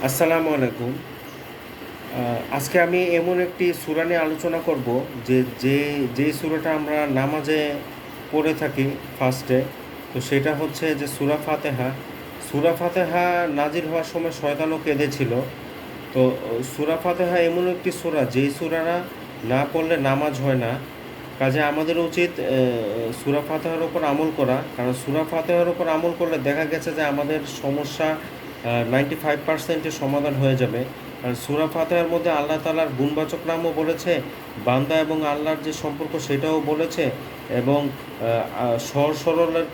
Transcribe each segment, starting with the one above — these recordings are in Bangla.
আসসালামু আলাইকুম। আজকে আমি এমন একটি সূরা নিয়ে আলোচনা করব যে যেই সূরাটা আমরা নামাজে পড়ে থাকি ফার্স্টে। তো সেটা হচ্ছে যে সূরা ফাতেহা। সূরা ফাতেহা নাজিল হওয়ার সময় শয়তানও কেঁদেছিল। তো সূরা ফাতেহা এমন একটি সূরা যেই সূরাটা না পড়লে নামাজ হয় না। কাজে আমাদের উচিত সূরা ফাতিহার উপর আমল করা, কারণ সূরা ফাতিহার উপর আমল করলে দেখা গেছে যে আমাদের সমস্যা 95%-এর সমাধান হয়ে যাবে। আর সূরা ফাতিহার মধ্যে আল্লাহ তাআলার গুণবাচক নামও বলেছে, বান্দা এবং আল্লাহর যে সম্পর্ক সেটাও বলেছে, এবং সহজ সরলের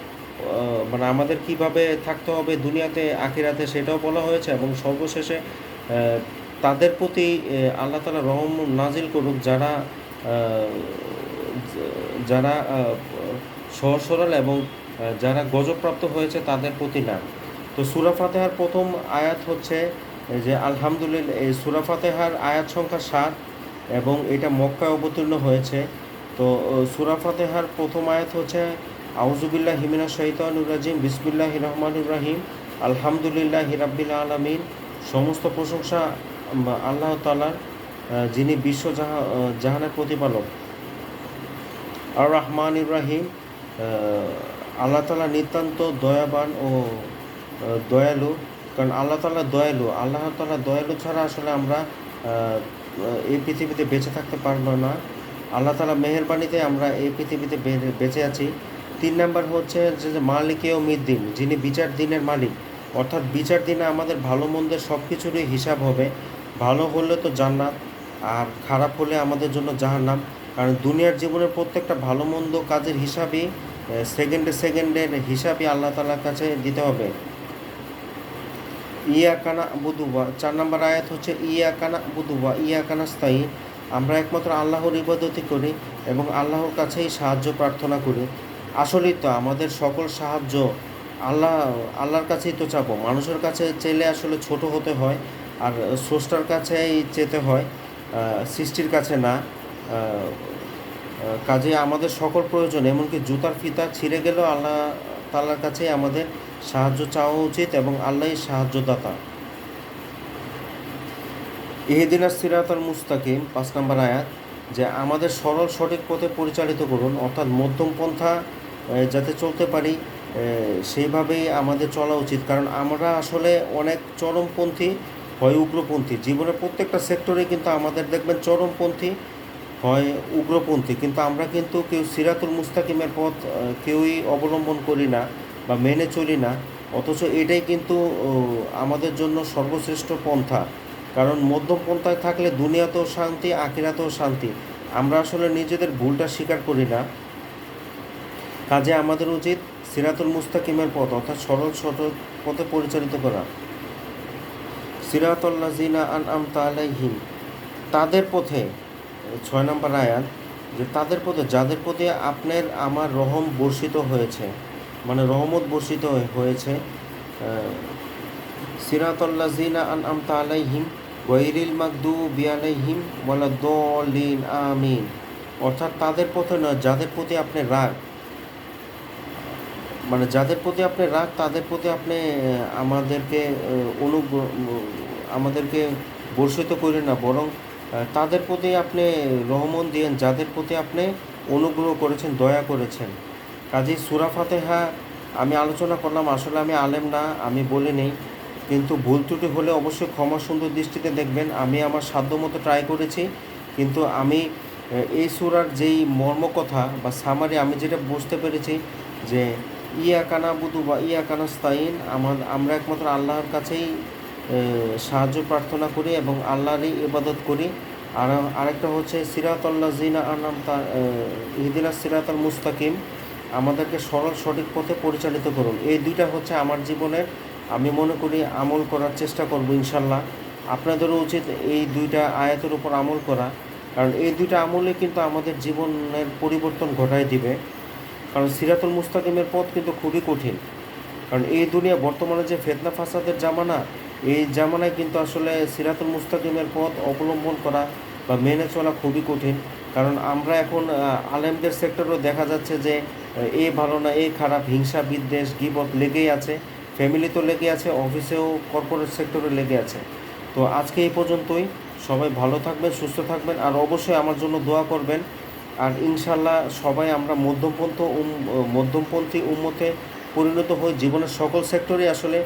মানে আমাদের কিভাবে থাকতে হবে দুনিয়াতে আখিরাতে সেটাও বলা হয়েছে। এবং সর্বশেষে তাদের প্রতি আল্লাহ তাআলা রহম নাজিল করুক যারা যারা সহজ সরল এবং যারা গজবপ্রাপ্ত হয়েছে তাদের প্রতি না। তো সূরা ফাতিহার প্রথম আয়াত হচ্ছে যে আলহামদুলিল্লাহ। এই সূরা ফাতিহার আয়াত সংখ্যা 7 এবং এটা মক্কায় অবতীর্ণ হয়েছে। তো সূরা ফাতিহার প্রথম আয়াত হচ্ছে আউযুবিল্লাহি মিনাশ শাইতানির রাজিম, বিসমিল্লাহির রহমানির রহিম, আলহামদুলিল্লাহি রাব্বিল আলামিন। সমস্ত প্রশংসা আল্লাহ তাআলার, যিনি জাহানের প্রতিপালক। আর রহমান ইব্রাহিম, আল্লাহ তাআলা নিতান্ত দয়াবান ও দয়ালু। কারণ আল্লাহ তাআলা দয়ালু, আল্লাহ তাআলা দয়ালু ছাড়া আসলে আমরা এই পৃথিবীতে বেঁচে থাকতে পারবো না। আল্লাহ তাআলা মেহেরবানিতে আমরা এই পৃথিবীতে বেঁচে আছি। 3 নাম্বার হচ্ছে যে মালিক ইয়াউমিদ্দিন, যিনি বিচার দিনের মালিক। অর্থাৎ বিচার দিনে আমাদের ভালো মন্দের সব কিছুরই হিসাব হবে। ভালো হলে তো জান্নাত, আর খারাপ হলে আমাদের জন্য জাহান্নাম। কারণ দুনিয়ার জীবনের প্রত্যেকটা ভালো মন্দ কাজের হিসাবই সেকেন্ডের হিসাবই আল্লাহ তাআলার কাছে দিতে হবে। ইয়াকানা বুদুবা 4 নম্বর আয়াত হচ্ছে ইয়াকানা বুদুবা ইয়াকানা স্থায়ী, আমরা একমাত্র আল্লাহর ইবাদতই করি এবং আল্লাহর কাছেই সাহায্য প্রার্থনা করি। আসলেই তো আমাদের সকল সাহায্য আল্লাহ আল্লাহর কাছেই তো চাবো। মানুষের কাছে চাইলে আসলে ছোট হতে হয়, আর স্রষ্টার কাছেই যেতে হয়, সৃষ্টির কাছে না। কাজে আমাদের সকল প্রয়োজন, এমনকি জুতার ফিতা ছিঁড়ে গেলেও আল্লাহ তাআলার কাছেই আমাদের সাহায্য চাওয়া উচিত এবং আল্লাহই সাহায্যদাতা। ইহদিনাস সিরাতাল মুস্তাকিম 5 নম্বর আয়াত, যে আমাদের সরল সঠিক পথে পরিচালিত করুন। অর্থাৎ মধ্যম পন্থা যাতে চলতে পারি সেইভাবেই আমাদের চলা উচিত। কারণ আমরা আসলে অনেক চরমপন্থী হয় উগ্রপন্থী, জীবনের প্রত্যেকটা সেক্টরে কিন্তু আমাদের দেখবেন চরমপন্থী হয় উগ্রপন্থী, কিন্তু আমরা কিন্তু কেউ সিরাতুল মুস্তাকিমের পথ কেউই অবলম্বন করি না বা মেনে চলি না। অথচ এটাই কিন্তু আমাদের জন্য সর্বশ্রেষ্ঠ পন্থা। কারণ মধ্যম পন্থায় থাকলে দুনিয়াতেও শান্তি, আখিরাতেও শান্তি। আমরা আসলে নিজেদের ভুলটা স্বীকার করি না। কাজে আমাদের উচিত সিরাতুল মুস্তাকিমের পথ অর্থাৎ সরল সঠিক পথে পরিচালিত করা। সিরাতাল্লাযিনা আনআমতা আলাইহিম, তাদের পথে 6 নম্বর আয়াত, যে তাদের পথে যাদের প্রতি আপনার আমার রহম বর্ষিত হয়েছে, মানে রহমত বর্ষিত হয়েছে। সিরাতাল্লাযিনা আনআমতা আলাইহিম গায়রিল মাগদুবি আলাইহিম ওয়ালাদ-দাল্লিন আমিন। অর্থাৎ তাদের পথে নয় যাদের প্রতি আপনি রাগ, মানে যাদের প্রতি আপনি রাগ তাদের প্রতি আপনি আমাদেরকে অনুগ্রহ আমাদেরকে বর্ষিত করেন না, বরং তাদের প্রতি আপনি রহমত দিয়েন যাদের প্রতি আপনি অনুগ্রহ করেছেন, দয়া করেছেন। কাজেই সূরা ফাতিহা আমি আলোচনা করলাম, আসলে আমি আলেম না, আমি বলি নেই, কিন্তু ভুল ত্রুটি হলে অবশ্যই ক্ষমা সুন্দর দৃষ্টিতে দেখবেন। আমি আমার সাধ্যমতো ট্রাই করেছি, কিন্তু আমি এই সূরার যেই মর্মকথা বা সামারি আমি যেটা বুঝতে পেরেছি, যে ইয়াকা নাবুদু বা ইয়াকা নাস্তাইন, আমরা একমাত্র আল্লাহর কাছেই সাহায্য প্রার্থনা করি এবং আল্লাহরই ইবাদত করি। আর আরেকটা হচ্ছে সিরাতাল্লাযিনা আনআমতা ইহদিনাস সিরাতাল মুস্তাকিম, আমাদেরকে সরল সঠিক পথে পরিচালিত করুন। এই দুইটা হচ্ছে আমার জীবনের, আমি মনে করি আমল করার চেষ্টা করব ইনশাল্লাহ। আপনাদেরও উচিত এই দুইটা আয়াতের উপর আমল করা, কারণ এই দুইটা আমলে কিন্তু আমাদের জীবনের পরিবর্তন ঘটায় দিবে। কারণ সিরাতুল মুস্তাকিমের পথ কিন্তু খুবই কঠিন। কারণ এই দুনিয়া বর্তমানে যে ফিতনা ফাসাদের জামানা, এই জামানায় কিন্তু আসলে সিরাতুল মুস্তাকিমের পথ অবলম্বন করা বা মেনে চলা খুবই কঠিন। কারণ আমরা এখন আলেমদের সেক্টরেও দেখা যাচ্ছে যে এ ভালো না এ খারাপ, হিংসা বিদ্বেষ গীবত লেগেই আছে। ফ্যামিলি তো লেগে আছে, অফিসেও কর্পোরেট সেক্টরে লেগে আছে। তো আজকে এই পর্যন্তই। সবাই ভালো থাকবেন, সুস্থ থাকবেন, আর অবশ্যই আমার জন্য দোয়া করবেন। আর ইনশাল্লাহ সবাই আমরা মধ্যমপন্থী উম্মতে পরিণত হই। জীবনের সকল সেক্টরে আসলে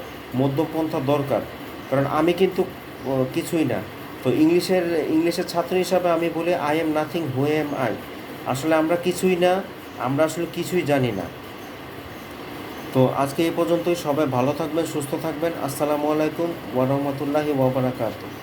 মধ্যপন্থা দরকার। কারণ আমি কিন্তু কিছুই না। তো ইংলিশের ছাত্র হিসাবে আমি বলি I am nothing, who am I. আসলে আমরা কিছুই না, আমরা আসলে কিছুই জানি না। তো আজকে এই পর্যন্তই। সবাই ভালো থাকবেন, সুস্থ থাকবেন। আসসালামু আলাইকুম ওয়া রাহমাতুল্লাহি ওয়া বারাকাতুহু।